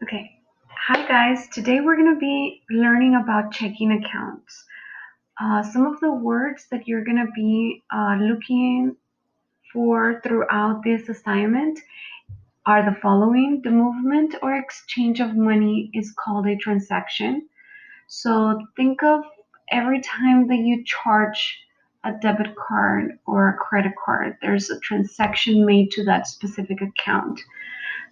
Okay. Hi guys, today we're going to be learning about checking accounts. Some of the words that you're going to be looking for throughout this assignment are the following. The movement or exchange of money is called a transaction. So think of every time that you charge a debit card or a credit card, there's a transaction made to that specific account.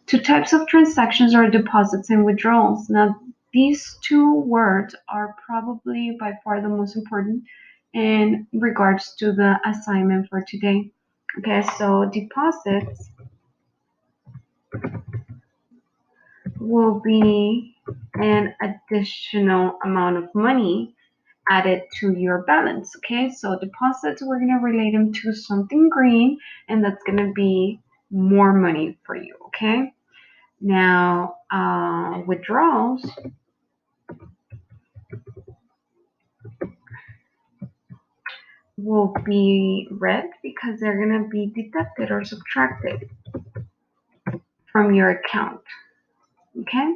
Two types of transactions are deposits and withdrawals. Now, these two words are probably by far the most important in regards to the assignment for today. Okay, so deposits will be an additional amount of money added to your balance. Okay, so deposits, we're going to relate them to something green, and that's going to be more money for you. Okay, now withdrawals will be red because they're going to be deducted or subtracted from your account. Okay.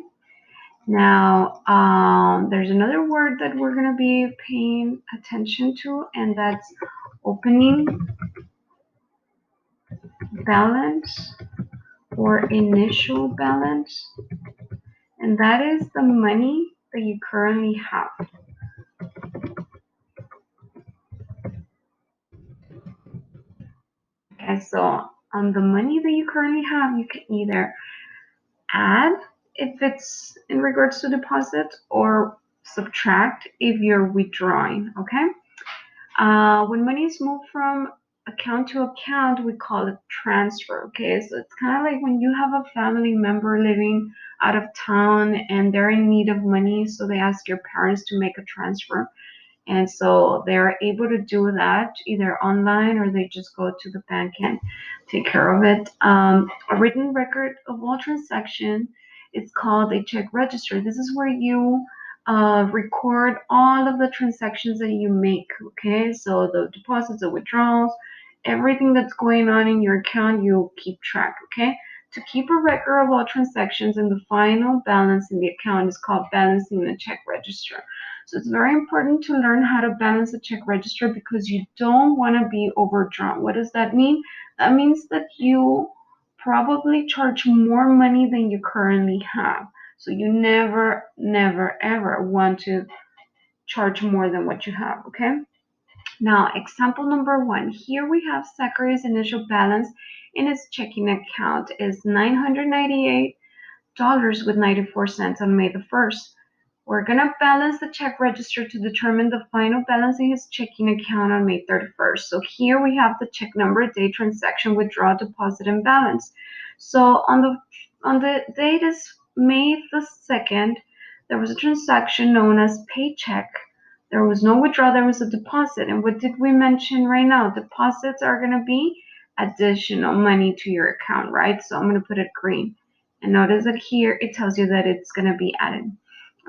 Now, there's another word that we're going to be paying attention to, and that's opening balance or initial balance. And that is the money that you currently have. Okay, so on the money that you currently have, you can either add if it's in regards to deposit or subtract if you're withdrawing. Okay. When money is moved from account to account, we call it transfer. Okay, so it's kind of like when you have a family member living out of town and they're in need of money, so they ask your parents to make a transfer. And so they're able to do that either online or they just go to the bank and take care of it. A written record of all transactions, it's called a check register. This is where you record all of the transactions that you make. Okay, so the deposits, the withdrawals, everything that's going on in your account, you keep track. Okay, to keep a record of all transactions and the final balance in the account is called balancing the check register. So it's very important to learn how to balance the check register because you don't want to be overdrawn. What does that mean? That means that you probably charge more money than you currently have. So you never, never, ever want to charge more than what you have, okay? Now, example number one. Here we have Zachary's initial balance in his checking account is $998 with 94 cents on May the 1st. We're going to balance the check register to determine the final balance in his checking account on May 31st. So here we have the check number, date, transaction, withdrawal, deposit, and balance. So on the date is May the 2nd, there was a transaction known as paycheck. There was no withdrawal, there was a deposit. And what did we mention right now? Deposits are going to be additional money to your account, right? So I'm going to put it green. And notice that here it tells you that it's going to be added.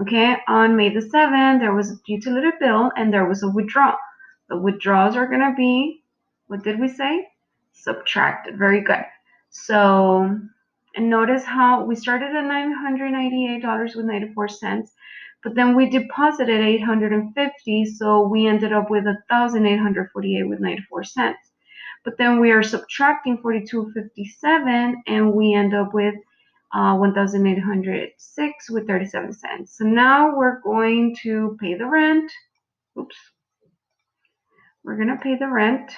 Okay, on May the 7th, there was a utility bill and there was a withdrawal. The withdrawals are going to be, what did we say? Subtracted. Very good. So, and notice how we started at $998 with 94 cents, but then we deposited 850, so we ended up with 1,848 with 94 cents. But then we are subtracting 42.57 and we end up with 1,806 with 37 cents. So now we're going to pay the rent. Oops. We're going to pay the rent.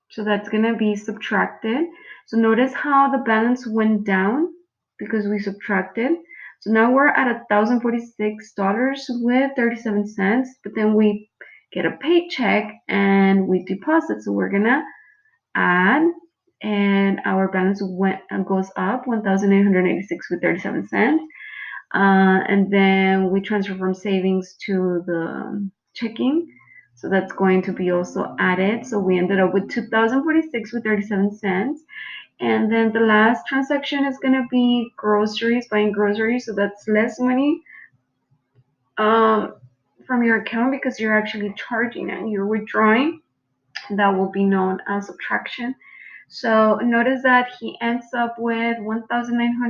So that's going to be subtracted. So notice how the balance went down because we subtracted. So now we're at $1,046 with 37 cents, but then we get a paycheck and we deposit. So we're going to add, and our balance goes up 1,886 with 37 cents. And then we transfer from savings to the checking. So that's going to be also added. So we ended up with 2,046 with 37 cents. And then the last transaction is going to be groceries, buying groceries. So that's less money from your account because you're actually charging and you're withdrawing. That will be known as subtraction. So notice that he ends up with 1,900.